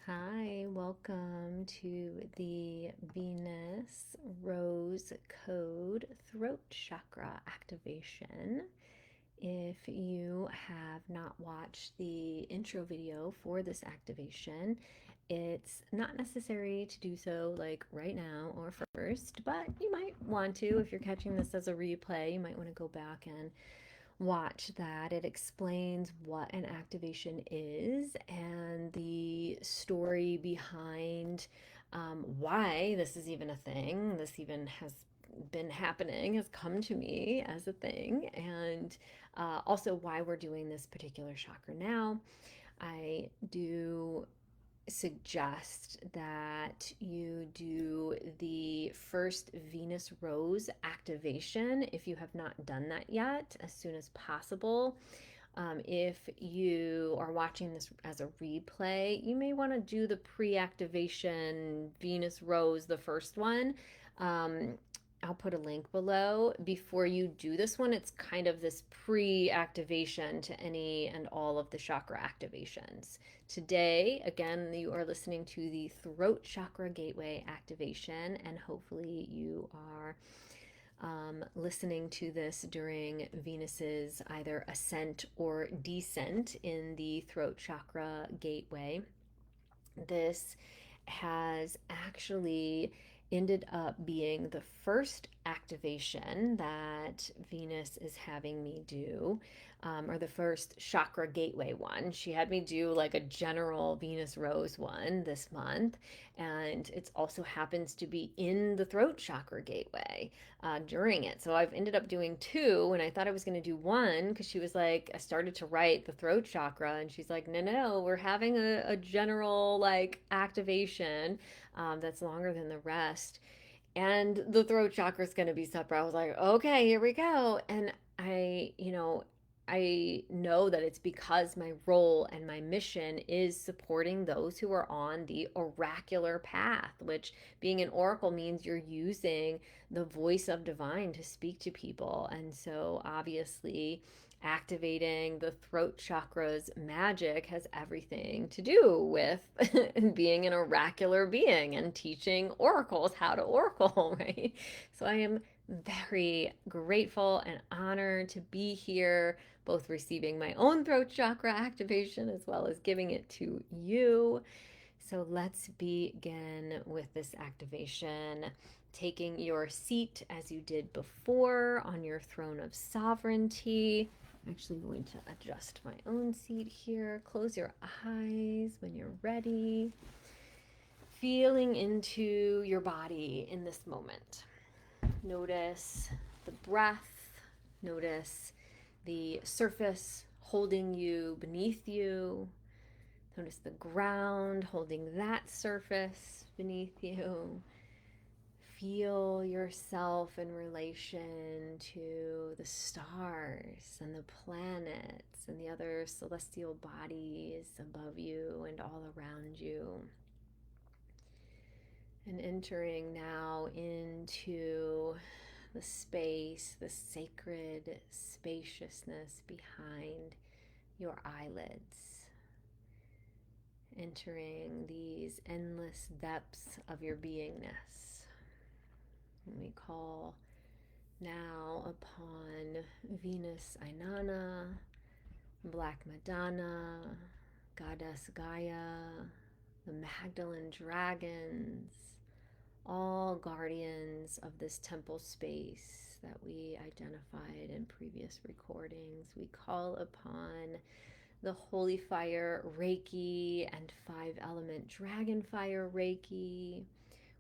Hi, welcome to the Venus Rose Code Throat Chakra Activation. If you have not watched the intro video for this activation, it's not necessary to do so like right now or first, but you might want to. If you're catching this as a replay, you might want to go back and watch that. It explains what an activation is and the story behind why this is even a thing. This even has been happening, has come to me as a thing, and also why we're doing this particular chakra now. I do suggest that you do the first Venus Rose activation if you have not done that yet, as soon as possible. If you are watching this as a replay, you may want to do the pre activation Venus Rose, the first one. Um, I'll put a link below. Before you do this one, it's kind of this pre activation to any and all of the chakra activations. Today, again, you are listening to the Throat Chakra Gateway Activation, and hopefully, you are listening to this during Venus's either ascent or descent in the throat chakra gateway. This has actually ended up being the first activation that Venus is having me do, or the first chakra gateway one. She had me do like a general Venus Rose one this month, and it also happens to be in the throat chakra gateway during it. So I've ended up doing two, and I thought I was going to do one because she was like, I started to write the throat chakra, and she's like, no, we're having a general like activation that's longer than the rest. And the throat chakra is going to be separate. I was like, okay, here we go. And I know that it's because my role and my mission is supporting those who are on the oracular path, which being an oracle means you're using the voice of divine to speak to people. And so obviously, activating the throat chakra's magic has everything to do with being an oracular being and teaching oracles how to oracle, right? So I am very grateful and honored to be here, both receiving my own throat chakra activation as well as giving it to you. So let's begin with this activation. Taking your seat as you did before on your throne of sovereignty. I'm actually going to adjust my own seat here. Close your eyes when you're ready. Feeling into your body in this moment. Notice the breath. Notice the surface holding you beneath you. Notice the ground holding that surface beneath you. Feel yourself in relation to the stars and the planets and the other celestial bodies above you and all around you. And entering now into the space, the sacred spaciousness behind your eyelids. Entering these endless depths of your beingness. And we call now upon Venus-Inanna, Black Madonna, Goddess Gaia, the Magdalene dragons, all guardians of this temple space that we identified in previous recordings. We call upon the Holy Fire Reiki and 5-element Dragon Fire Reiki.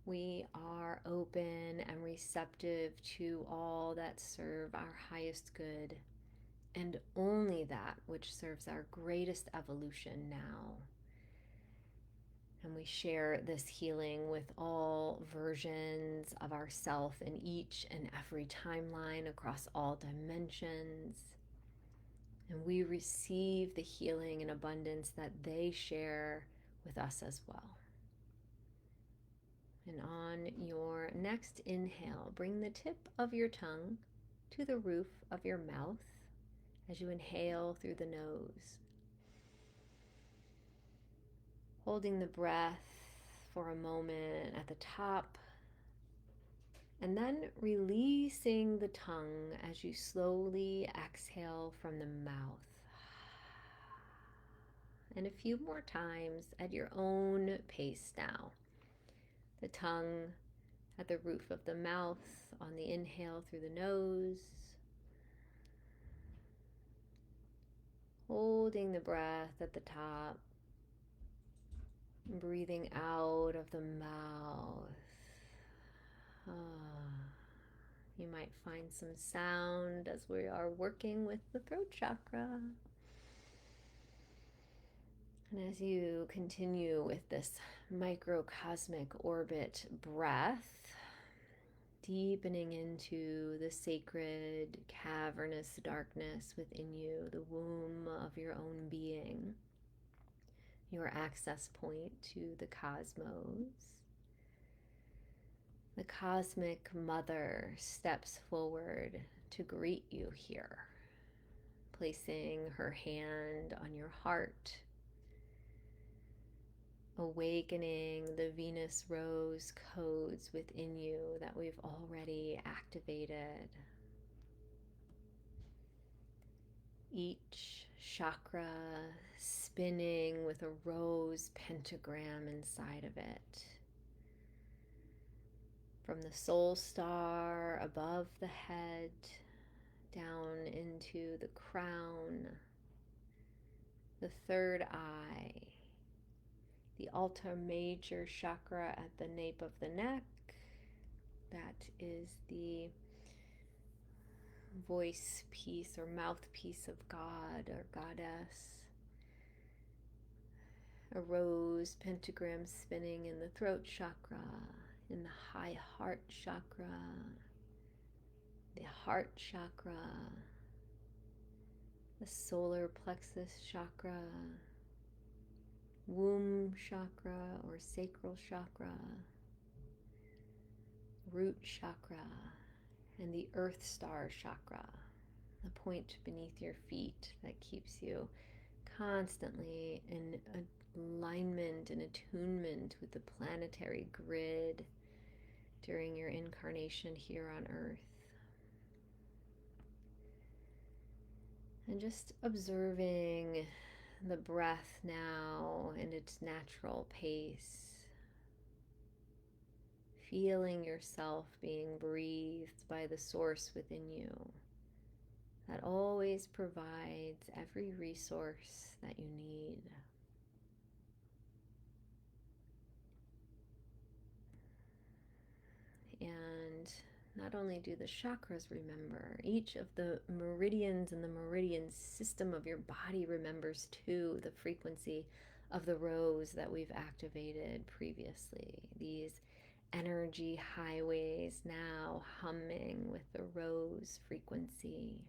We are open and receptive to all that serve our highest good and only that which serves our greatest evolution now. And we share this healing with all versions of ourself in each and every timeline across all dimensions. And we receive the healing and abundance that they share with us as well. And on your next inhale, bring the tip of your tongue to the roof of your mouth as you inhale through the nose. Holding the breath for a moment at the top, and then releasing the tongue as you slowly exhale from the mouth. And a few more times at your own pace now. The tongue at the roof of the mouth on the inhale through the nose. Holding the breath at the top. Breathing out of the mouth. You might find some sound as we are working with the throat chakra. And as you continue with this microcosmic orbit breath, deepening into the sacred, cavernous darkness within you, the womb of your own being, your access point to the cosmos. The cosmic mother steps forward to greet you here, placing her hand on your heart, awakening the Venus rose codes within you that we've already activated. Each chakra spinning with a rose pentagram inside of it. From the soul star above the head, down into the crown, the third eye, the altar major chakra at the nape of the neck. That is the voice piece or mouthpiece of God or goddess. A rose pentagram spinning in the throat chakra, in the high heart chakra, the heart chakra, the solar plexus chakra, womb chakra or sacral chakra, root chakra, and the earth star chakra, the point beneath your feet that keeps you constantly in alignment and attunement with the planetary grid during your incarnation here on Earth. And just observing the breath now in its natural pace. Feeling yourself being breathed by the source within you that always provides every resource that you need. And not only do the chakras remember, each of the meridians in the meridian system of your body remembers too the frequency of the rose that we've activated previously. These energy highways now humming with the rose frequency.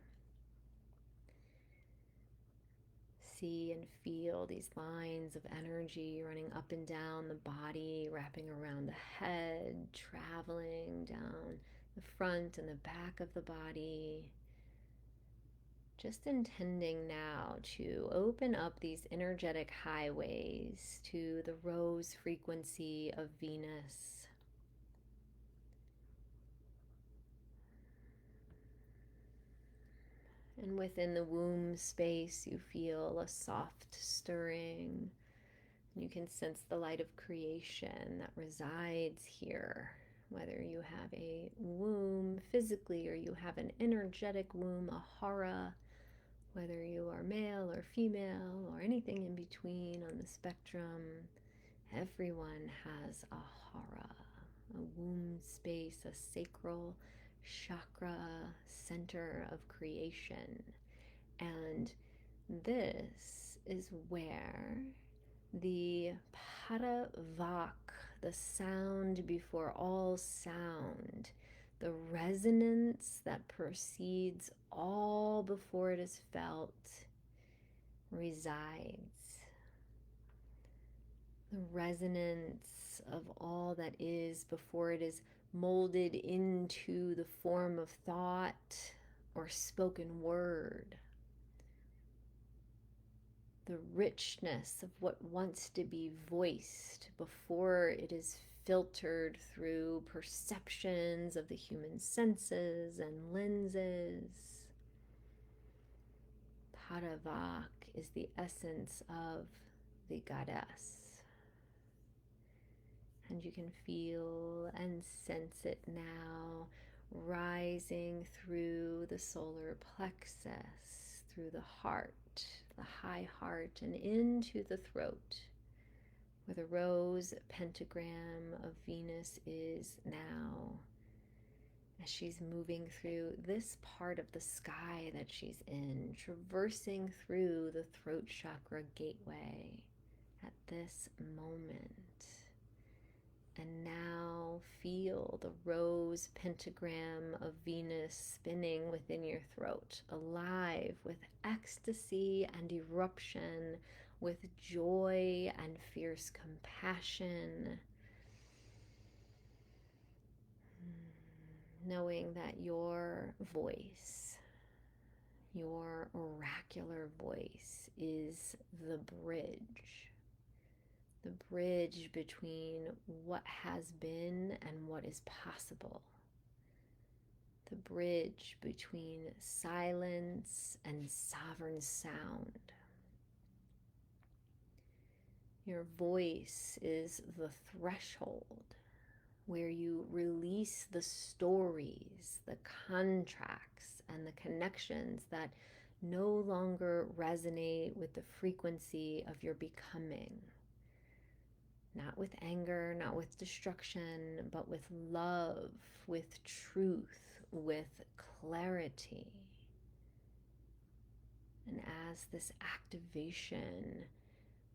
See and feel these lines of energy running up and down the body, wrapping around the head, traveling down the front and the back of the body. Just intending now to open up these energetic highways to the rose frequency of Venus. And within the womb space, you feel a soft stirring. You can sense the light of creation that resides here, whether you have a womb physically or you have an energetic womb, a hara, whether you are male or female or anything in between on the spectrum. Everyone has a hara, a womb space, a sacral chakra center of creation. And this is where the paravak, the sound before all sound, the resonance that precedes all before it is felt, resides. The resonance of all that is before it is molded into the form of thought or spoken word. the richness of what wants to be voiced before it is filtered through perceptions of the human senses and lenses. Paravak is the essence of the goddess. And you can feel and sense it now rising through the solar plexus, through the heart, the high heart, and into the throat, where the rose pentagram of Venus is now, as she's moving through this part of the sky that she's in, traversing through the throat chakra gateway at this moment. And now feel the rose pentagram of Venus spinning within your throat, alive with ecstasy and eruption, with joy and fierce compassion. Knowing that your voice, your oracular voice, is the bridge between what has been and what is possible, the bridge between silence and sovereign sound. Your voice is the threshold where you release the stories, the contracts, and the connections that no longer resonate with the frequency of your becoming. Not with anger, not with destruction, but with love, with truth, with clarity. And as this activation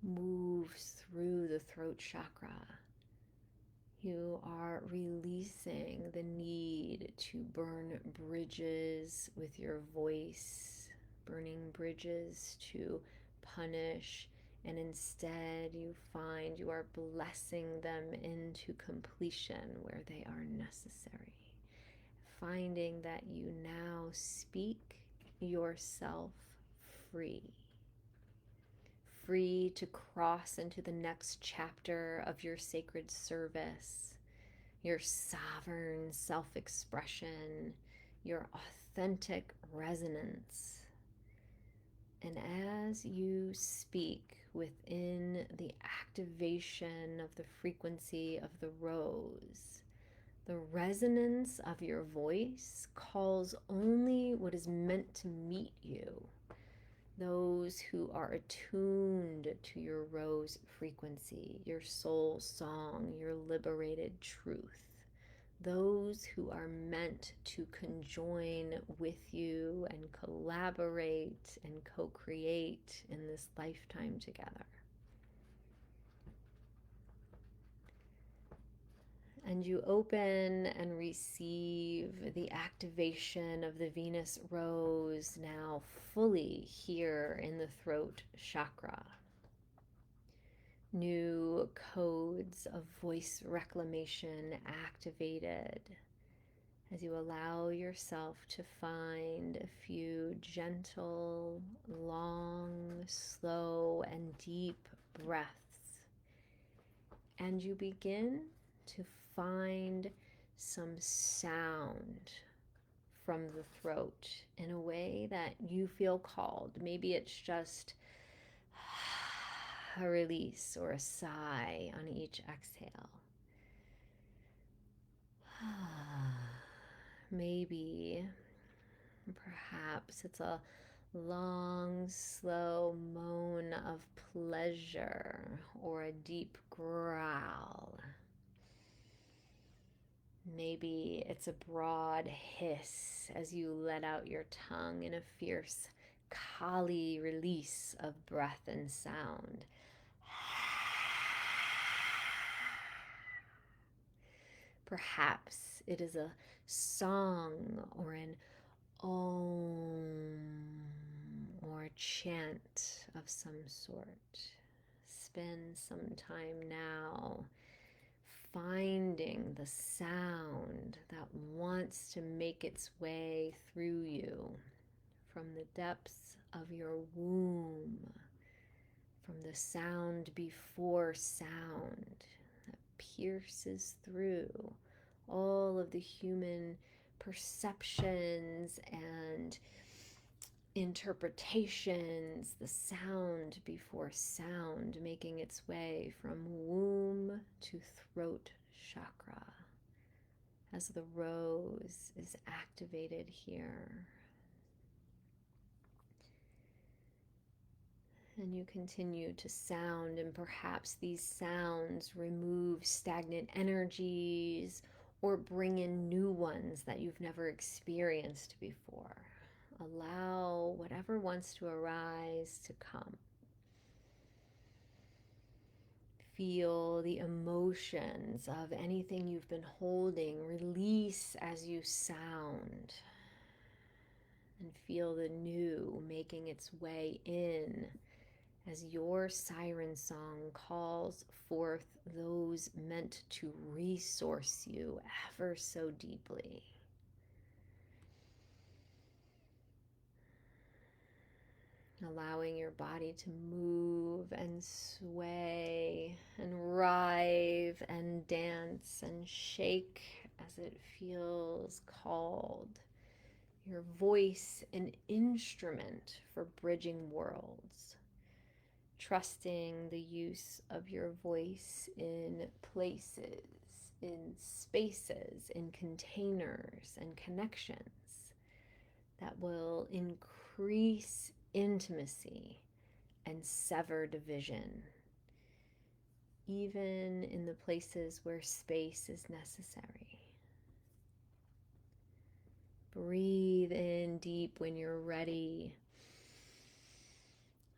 moves through the throat chakra, you are releasing the need to burn bridges with your voice, burning bridges to punish, and instead you find you are blessing them into completion where they are necessary. Finding that you now speak yourself free. Free to cross into the next chapter of your sacred service, your sovereign self-expression, your authentic resonance. And as you speak within the activation of the frequency of the rose, the resonance of your voice calls only what is meant to meet you. Those who are attuned to your rose frequency, your soul song, your liberated truth. Those who are meant to conjoin with you and collaborate and co-create in this lifetime together. And you open and receive the activation of the Venus rose now fully here in the throat chakra. New codes of voice reclamation activated as you allow yourself to find a few gentle, long, slow, and deep breaths. And you begin to find some sound from the throat in a way that you feel called. Maybe it's just a release or a sigh on each exhale. Maybe, perhaps it's a long, slow moan of pleasure or a deep growl. Maybe it's a broad hiss as you let out your tongue in a fierce Kali release of breath and sound. Perhaps it is a song or an om or a chant of some sort. Spend some time now finding the sound that wants to make its way through you from the depths of your womb, from the sound before sound that pierces through all of the human perceptions and interpretations, the sound before sound making its way from womb to throat chakra as the rose is activated here. And you continue to sound, and perhaps these sounds remove stagnant energies or bring in new ones that you've never experienced before. Allow whatever wants to arise to come. Feel the emotions of anything you've been holding release as you sound. And feel the new making its way in as your siren song calls forth those meant to resource you ever so deeply. Allowing your body to move and sway and writhe and dance and shake as it feels called. Your voice an instrument for bridging worlds. Trusting the use of your voice in places, in spaces, in containers and connections that will increase intimacy and sever division, even in the places where space is necessary. Breathe in deep when you're ready.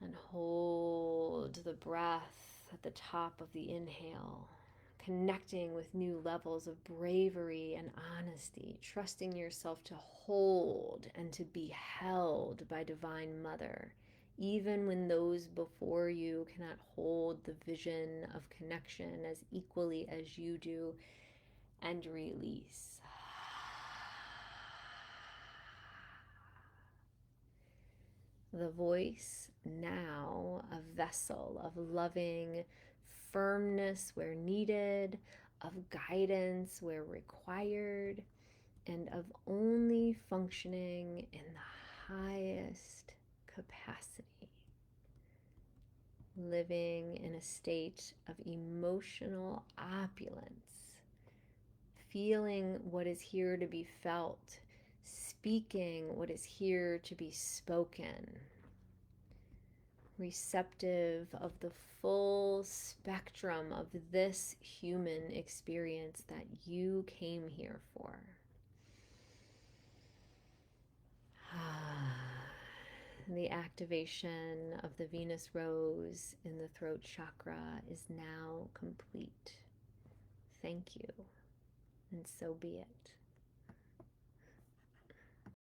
And hold the breath at the top of the inhale, connecting with new levels of bravery and honesty, trusting yourself to hold and to be held by Divine Mother, even when those before you cannot hold the vision of connection as equally as you do, and release. The voice now a vessel of loving firmness where needed, of guidance where required, and of only functioning in the highest capacity. Living in a state of emotional opulence, feeling what is here to be felt, speaking what is here to be spoken, receptive of the full spectrum of this human experience that you came here for. The activation of the Venus rose in the throat chakra is now complete. Thank you, and so be it.